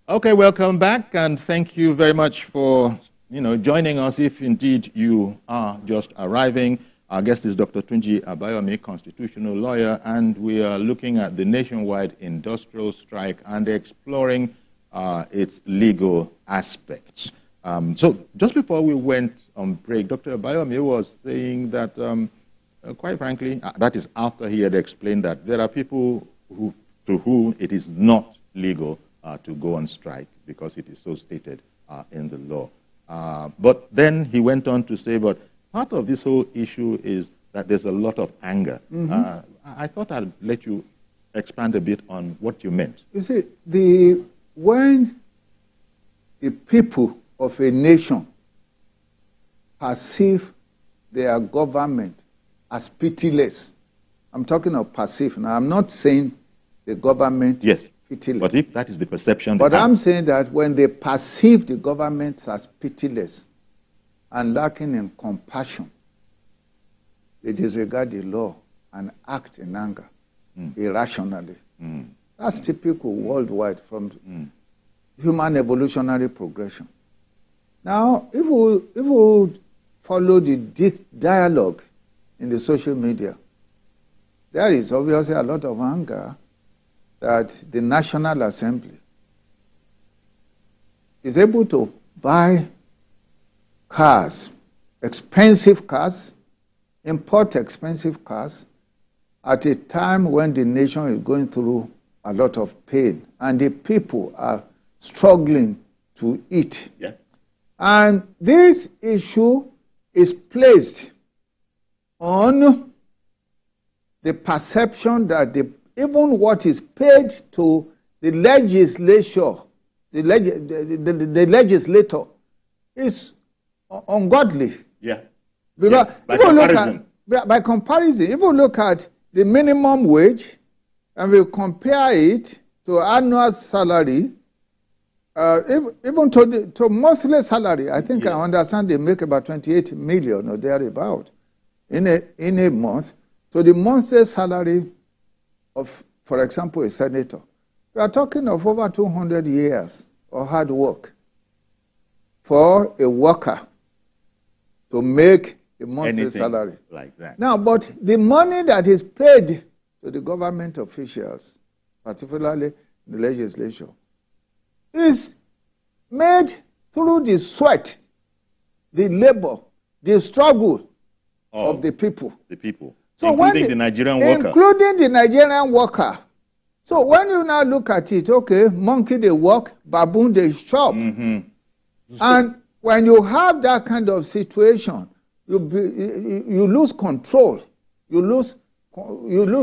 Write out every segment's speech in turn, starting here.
Okay, welcome back, and thank you very much for joining us. If indeed you are just arriving, our guest is Dr. Tunji Abayomi, constitutional lawyer, and we are looking at the nationwide industrial strike and exploring its legal aspects. So just before we went on break, Dr. Abayomi was saying that, quite frankly, that is after he had explained that there are people to whom it is not legal to go on strike because it is so stated in the law. But then he went on to say, but part of this whole issue is that there's a lot of anger. I thought I'd let you expand a bit on what you meant. You see, when the people of a nation perceive their government as pitiless, I'm talking of perceive. Now, I'm not saying the government yes. pitiless. But if that is the perception... But I'm saying that when they perceive the government as pitiless and lacking in compassion, they disregard the law and act in anger, irrationally. That's typical worldwide from human evolutionary progression. Now, if we follow the dialogue in the social media, there is obviously a lot of anger that the National Assembly is able to buy cars, expensive cars, import expensive cars, at a time when the nation is going through a lot of pain and the people are struggling to eat. Yeah. And this issue is placed on the perception that even what is paid to the legislature, the legislator, is ungodly. Yeah. Because By comparison. By comparison, if you look at the minimum wage and we compare it to annual salary, even to monthly salary, I think I understand they make about 28 million or thereabout in a month. So the monthly salary of, for example, a senator, we are talking of over 200 years of hard work for a worker to make a monthly salary. Like that. Now, but the money that is paid to the government officials, particularly the legislature, is made through the sweat, the labor, the struggle of the people. The people. So including the Nigerian worker. Including the Nigerian worker. So when you now look at it, okay, monkey they work, baboon they chop. And when you have that kind of situation, you lose control. You lose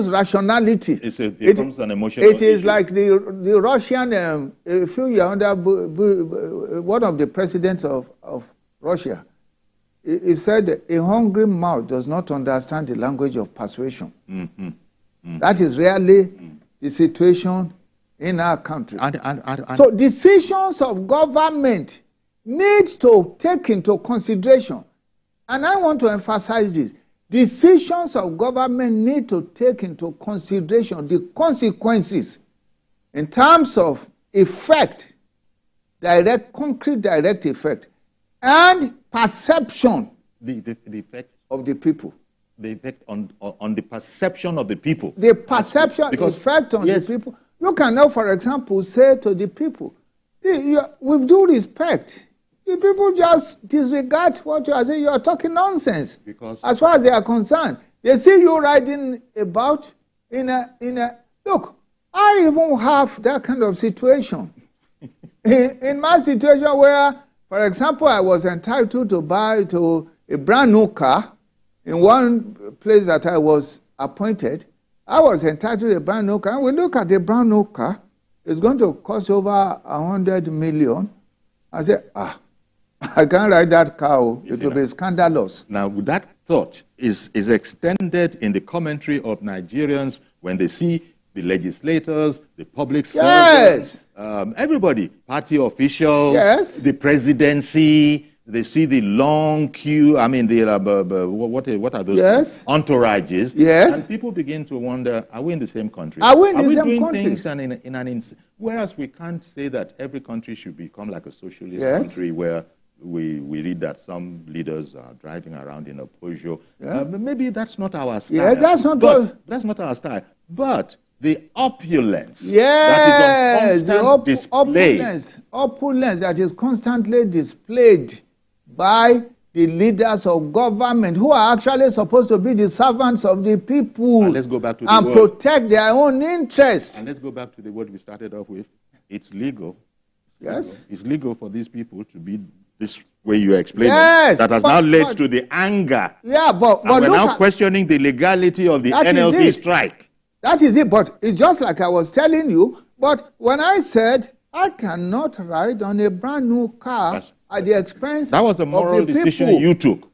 rationality. It becomes an emotional It is issue. like the Russian, a few years under one of the presidents of Russia. He said a hungry mouth does not understand the language of persuasion. That is really the situation in our country. So decisions of government need to take into consideration, and I want to emphasize this, decisions of government need to take into consideration the consequences in terms of effect, concrete direct effect, and perception the effect of the people. The effect on the perception of the people. The perception effect on the people. You can now, for example, say to the people, with due respect, the people just disregard what you are saying. You are talking nonsense. Because as far as they are concerned, they see you riding about in a look. I even have that kind of situation. in my situation where, for example, I was entitled to buy a brand new car in one place that I was appointed. I was entitled to a brand new car. And we look at a brand new car, it's going to cost over 100 million. I said, I can't ride that car. It will be scandalous. Now, that thought is extended in the commentary of Nigerians when they see the legislators, the public servants, everybody, party officials, the presidency, they see the long queue. I mean, what are those? Yes. Entourages. Yes. And people begin to wonder: are we in the same country? Are we in the same doing country? things whereas we can't say that every country should become like a socialist Yes. country where we read that some leaders are driving around in a Peugeot. Yeah. Maybe that's not our style. Yes, that's not our style. But the opulence that is on constant display. Opulence that is constantly displayed by the leaders of government who are actually supposed to be the servants of the people and let's go back to the and word. protect their own interests. And let's go back to the word we started off with. It's legal. Yes. It's legal for these people to be this way you explain yes, that has now led to the anger. Yeah, but we're now questioning the legality of the NLC strike. That is it, but it's just like I was telling you. But when I said I cannot ride on a brand new car at the expense that was a moral decision you took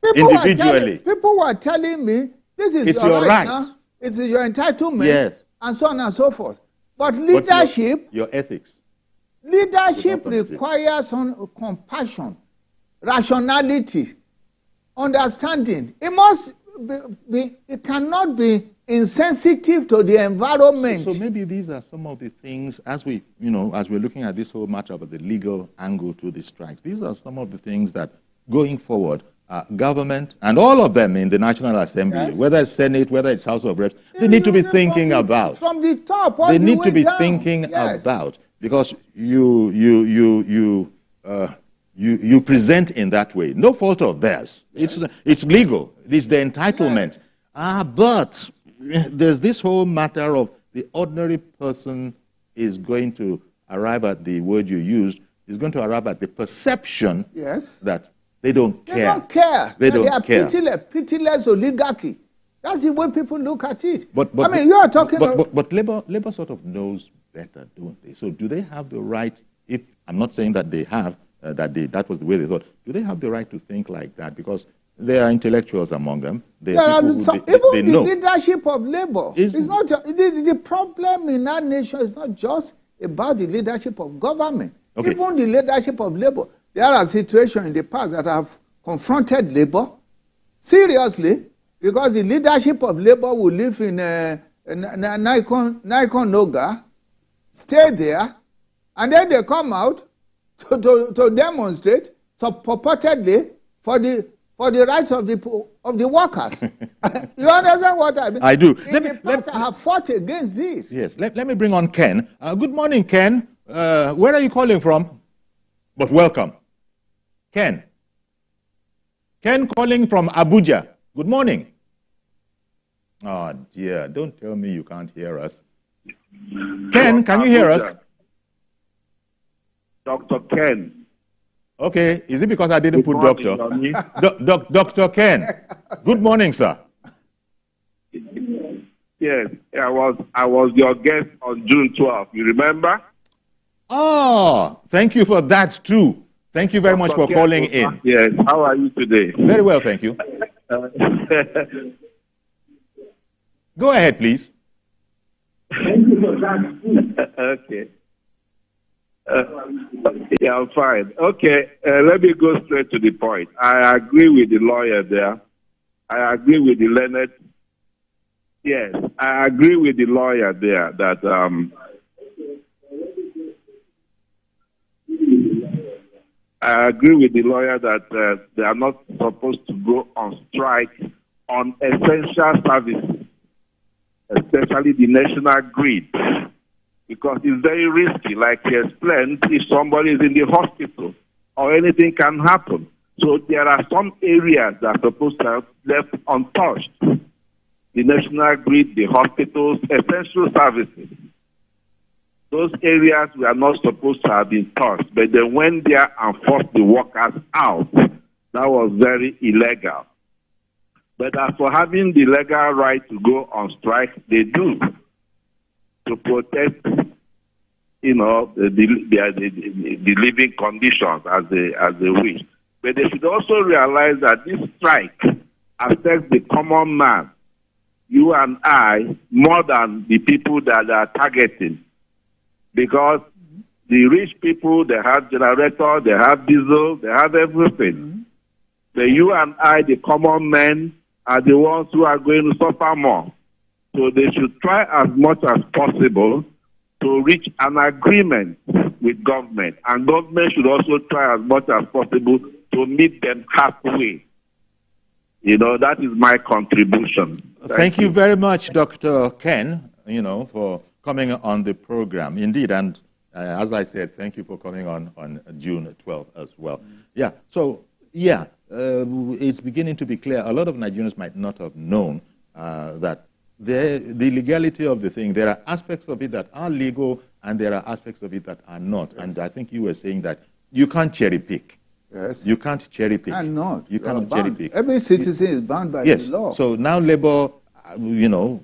people individually. People were telling me, this is your right now. It's your entitlement, yes, and so on and so forth. But leadership, your ethics. Leadership requires compassion, rationality, understanding. It must be, it cannot be insensitive to the environment. So maybe these are some of the things, as we're looking at this whole matter about the legal angle to the strikes, these are some of the things that going forward, government and all of them in the National Assembly, yes, whether it's Senate, whether it's House of Reps, they need to be thinking about. From the top, they need to be thinking about. Because you present in that way. No fault of theirs. Yes. It's legal. It's the entitlement. Yes. But there's this whole matter of the ordinary person is going to arrive at the word you used, is going to arrive at the perception that they don't care. They don't care. They don't care. They are pitiless oligarchy. That's the way people look at it. But I mean, you are talking but Labour sort of knows better, don't they? So do they have the right, if I'm not saying that they have, that was the way they thought, do they have the right to think like that? Because there are intellectuals among them. Even the leadership of Labour, it's not the problem in our nation is not just about the leadership of government. Okay. Even the leadership of Labour, there are situations in the past that have confronted Labour seriously, because the leadership of Labour will live in Nikon Noga, stay there, and then they come out to demonstrate, so purportedly for the rights of the workers. You understand what I mean? I do. I have fought against this. Yes. Let me bring on Ken. Good morning, Ken. Where are you calling from? But welcome. Ken. Ken calling from Abuja. Good morning. Oh, dear. Don't tell me you can't hear us. Ken, can you hear us? Dr. Ken. Okay. Is it because I didn't put doctor? Dr. Ken. Good morning, sir. Yes, I was your guest on June 12th. You remember? Oh, thank you for that too. Thank you very much for calling in. Yes. How are you today? Very well, thank you. Go ahead, please. Thank you for that. Okay. Yeah, I'm fine. Okay, let me go straight to the point. I agree with the lawyer there. I agree with the learned. Yes, I agree with the lawyer there that I agree with the lawyer that they are not supposed to go on strike on essential services, especially the national grid, because it's very risky. Like he explained, if somebody is in the hospital or anything can happen. So there are some areas that are supposed to have left untouched. The national grid, the hospitals, essential services. Those areas we are not supposed to have been touched, but they went there and forced the workers out. That was very illegal. But as for having the legal right to go on strike, they do, to protect, you know, the living conditions as they wish. But they should also realize that this strike affects the common man, you and I, more than the people that they are targeting. Because The rich people, they have generator, they have diesel, they have everything. But you and I, the common men, are the ones who are going to suffer more. So they should try as much as possible to reach an agreement with government. And government should also try as much as possible to meet them halfway. You know, that is my contribution. Thank you very much, Dr. Ken, for coming on the program. Indeed, and as I said, thank you for coming on June 12th as well. Yeah, so, it's beginning to be clear. A lot of Nigerians might not have known that the legality of the thing, there are aspects of it that are legal and there are aspects of it that are not. Yes. And I think you were saying that you can't cherry pick. Yes. You can't cherry pick. You cannot cherry pick. Every citizen is bound by the law. So now Labour,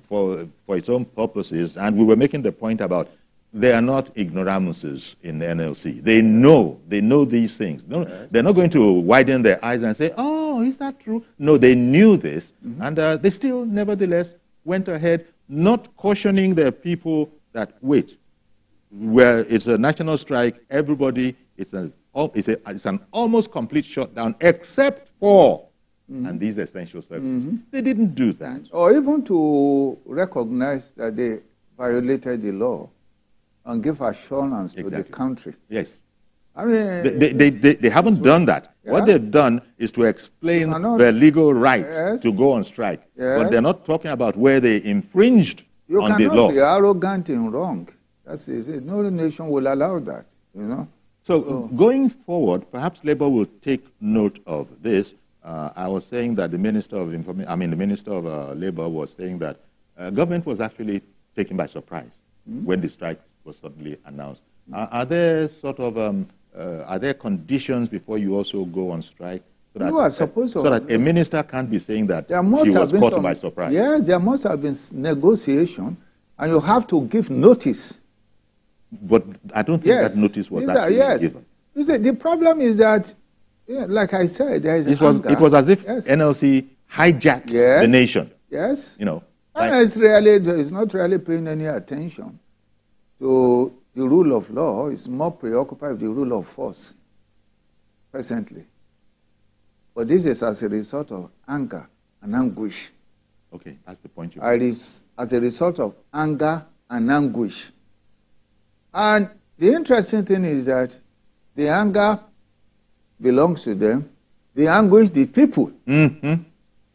for its own purposes, and we were making the point about they are not ignoramuses in the NLC. They know these things. No, yes. They're not going to widen their eyes and say, oh, is that true? No, they knew this, and they still, nevertheless, went ahead, not cautioning their people that, wait, where it's a national strike, everybody, it's an almost complete shutdown, except for and these essential services. They didn't do that. Or even to recognize that they violated the law and give assurance to the country. Yes. I mean, they haven't done that. Yeah. What they've done is to explain their legal right to go on strike. Yes. But they're not talking about where they infringed on the law. You cannot be arrogant and wrong. That's it. No nation will allow that, So going forward, perhaps Labour will take note of this. I was saying that the Minister of Labour was saying that government was actually taken by surprise when the strike was suddenly announced. Are there are there conditions before you also go on strike? So that a minister can't be saying that she was caught by surprise. Yes, there must have been negotiation, and you have to give notice. But I don't think that notice was actually given. You see, the problem is that, like I said, there is it was as if NLC hijacked the nation. Yes. And it's not really paying any attention to the rule of law. It's more preoccupied with the rule of force presently. But this is as a result of anger and anguish. Okay, that's the point you made. As a result of anger and anguish. And the interesting thing is that the anger belongs to them, the anguish, the people.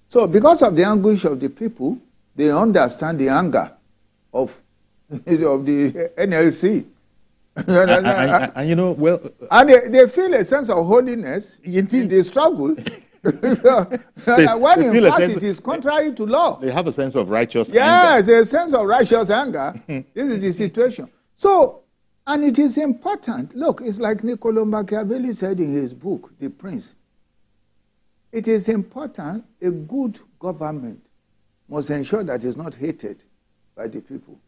So because of the anguish of the people, they understand the anger of the NLC. And they feel a sense of holiness in the struggle. When in fact it is contrary to law. They have a sense of righteous anger. Yes, a sense of righteous anger. This is the situation. So, and it is important. Look, it's like Niccolo Machiavelli said in his book, The Prince. It is important, a good government must ensure that it is not hated by the people.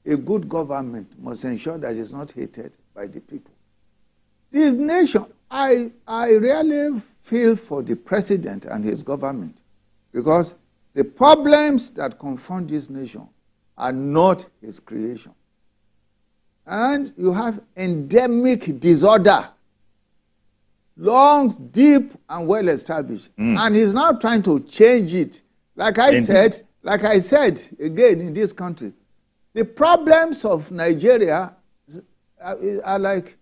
A good government must ensure that it is not hated by the people. This nation, I really feel for the president and his government, because the problems that confront this nation are not his creation. And you have endemic disorder, long, deep, and well established. And he's now trying to change it. Like I said again in this country, the problems of Nigeria are like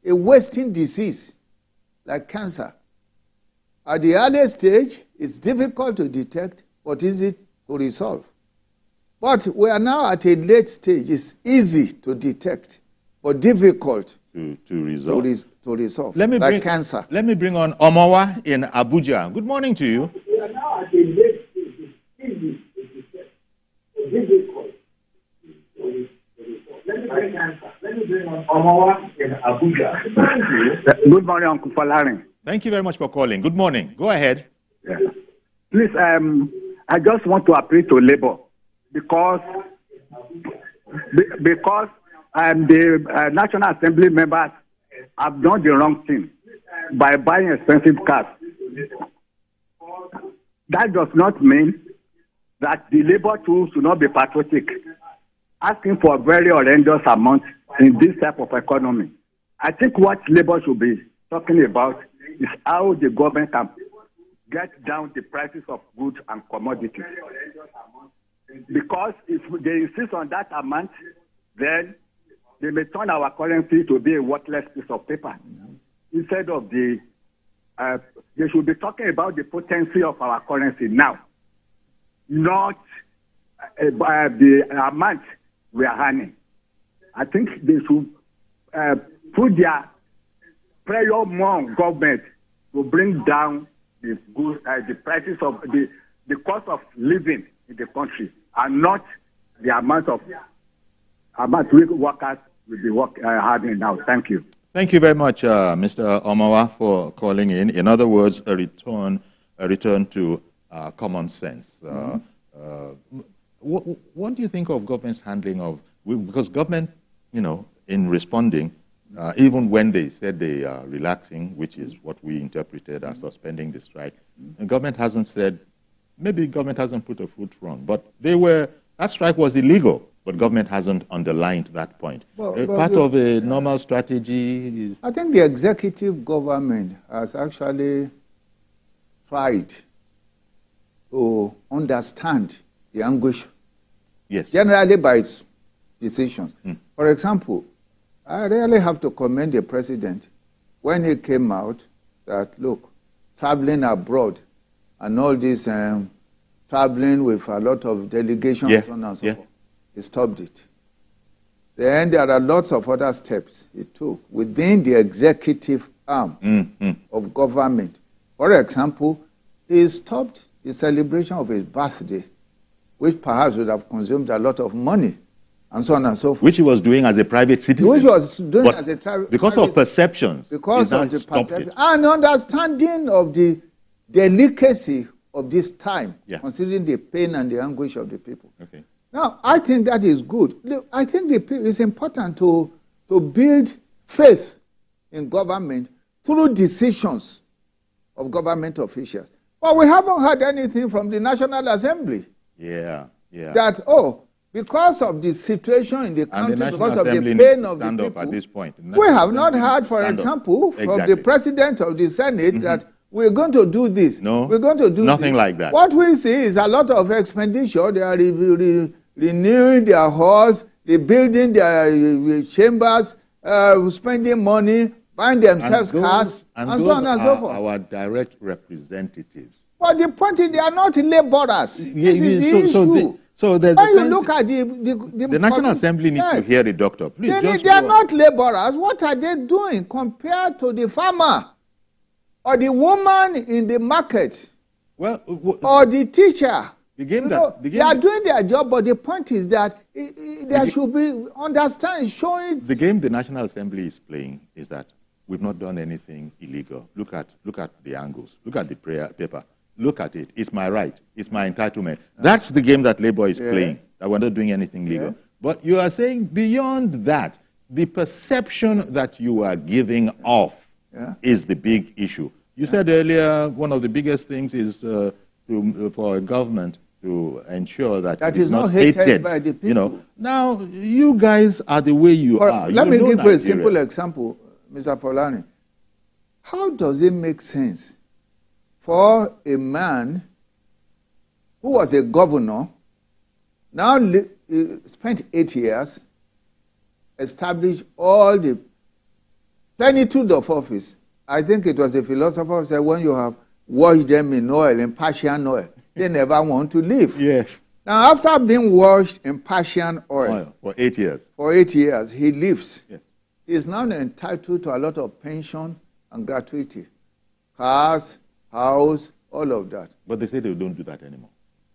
a wasting disease, like cancer. At the early stage, it's difficult to detect, but easy to resolve. But we are now at a late stage. It's easy to detect, but difficult to resolve. Cancer. Let me bring on Omawa in Abuja. Good morning to you. We are now at a late stage. It's easy to detect, but difficult to resolve. Let me bring on Omawa in Abuja. Good morning, Uncle Falarin. Thank you very much for calling. Good morning. Go ahead. Yeah. Please, I just want to appeal to Labour because the National Assembly members have done the wrong thing by buying expensive cars. That does not mean that the Labour tools should not be patriotic, asking for a very horrendous amount in this type of economy. I think what Labour should be talking about is how the government can get down the prices of goods and commodities. Because if they insist on that amount, then they may turn our currency to be a worthless piece of paper. Instead of they should be talking about the potency of our currency now, not the amount we are earning. I think they should put their pressure more on government to bring down the goods, the prices of the cost of living in the country, and not the amount workers will be having now. Thank you. Thank you very much, Mr. Omawa, for calling in. In other words, a return to common sense. What do you think of government's handling of, because government, in responding, even when they said they are relaxing, which is what we interpreted as suspending the strike, the government hasn't said, maybe government hasn't put a foot wrong, but that strike was illegal, but government hasn't underlined that point. Part of a normal strategy. I think the executive government has actually tried to understand the anguish, yes, generally by its decisions. For example, I really have to commend the president when he came out that, look, traveling abroad and all this traveling with a lot of delegations and so on and so forth, he stopped it. Then there are lots of other steps he took within the executive arm of government. For example, he stopped the celebration of his birthday, which perhaps would have consumed a lot of money, and so on and so forth. Which he was doing as a private citizen. Which was doing as a private because of perceptions. Because of the perception and understanding of the delicacy of this time, considering the pain and the anguish of the people. Okay. Now, I think that is good. I think it's important to build faith in government through decisions of government officials. But we haven't heard anything from the National Assembly. That, because of the situation in the country, because of the pain of the people, at this point. We have not heard, for example, from the President of the Senate that we're going to do this. No, we're going to do nothing like that. What we see is a lot of expenditure. They are renewing their halls, they're building their chambers, spending money, buying themselves cars, and so on and so forth. Our direct representatives. But the point is, they are not laborers. This is the issue. So there's when you look at the National Assembly needs to hear it, Doctor. Please, they are not laborers. What are they doing compared to the farmer or the woman in the market or the teacher? They are doing their job, but the point is that there should be showing. The game the National Assembly is playing is that we've not done anything illegal. Look at the angles. Look at the paper. Look at it. It's my right. It's my entitlement. That's the game that Labour is playing, that we're not doing anything legal. But you are saying beyond that, the perception that you are giving off is the big issue. You said earlier one of the biggest things is for a government to ensure that it is not hated by the people. Now, you guys are the way you are. Let me give you a simple example, Mr. Folani. How does it make sense for a man who was a governor, now spent 8 years, established all the plenitude of office? I think it was a philosopher who said, when you have washed them in oil, in Persian oil, they never want to leave. Yes. Now, after being washed in Persian oil for 8 years. For 8 years, he leaves. Yes. He is now entitled to a lot of pension and gratuity. Cars, house, all of that. But they say they don't do that anymore.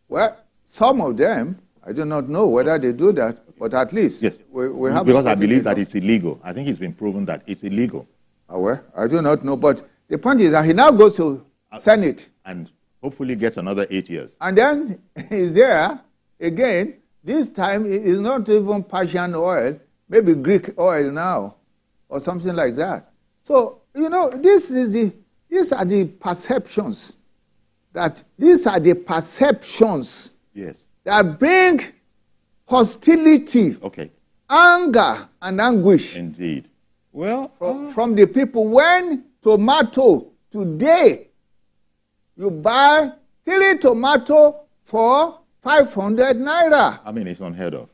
Well, some of them, I do not know whether they do that, but at least we have... Because I believe that it's illegal. I think it's been proven that it's illegal. Well, I do not know, but the point is that he now goes to Senate. And hopefully gets another 8 years. And then he's there again. This time it's not even Persian oil, maybe Greek oil now, or something like that. So, these are the perceptions that that bring hostility anger and anguish. Indeed. Well, from the people. When tomato today, you buy 3 tomatoes for 500 naira. I mean, it's unheard of.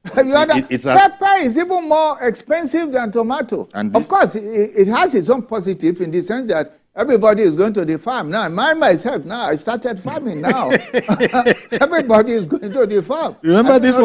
Pepper is even more expensive than tomato. And of course, it has its own positive in the sense that everybody is going to the farm. Now, myself, I started farming now. Everybody is going to the farm. Remember this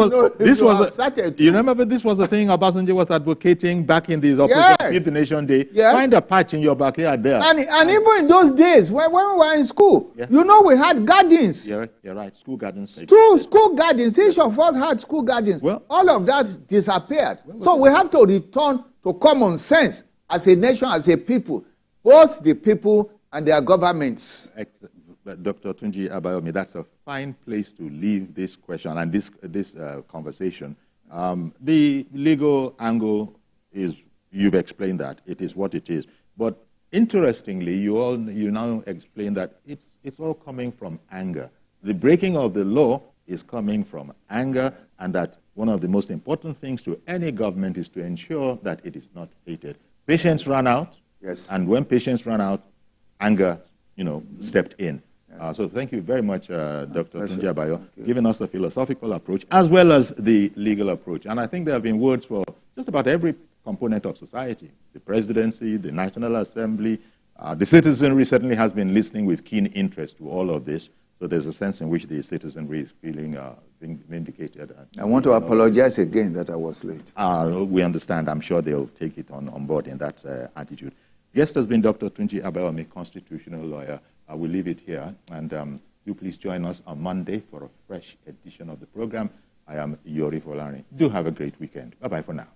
was a thing Obasanjo was advocating back in this Operation Feed the Nation Day. Yes. Find a patch in your backyard there. And even in those days, when we were in school, we had gardens. Yeah, you're right. School gardens. School gardens. Each of us had school gardens. Well, all of that disappeared. So we have to return to common sense as a nation, as a people. Both the people and their governments. Dr. Tunji Abayomi, that's a fine place to leave this question and this conversation. The legal angle is, you've explained that. It is what it is. But interestingly, you now explain that it's all coming from anger. The breaking of the law is coming from anger, and that one of the most important things to any government is to ensure that it is not hated. Patience ran out. Yes. And when patience ran out, anger, stepped in. Yes. So thank you very much, Dr. Tunji Abayo, giving us the philosophical approach as well as the legal approach. And I think there have been words for just about every component of society. The presidency, the National Assembly, the citizenry certainly has been listening with keen interest to all of this. So there's a sense in which the citizenry is feeling vindicated. I want to apologize again that I was late. We understand. I'm sure they'll take it on board in that attitude. Guest has been Dr. Tunji Abayomi, constitutional lawyer. I will leave it here. And do please join us on Monday for a fresh edition of the program. I am Yori Folani. Do have a great weekend. Bye-bye for now.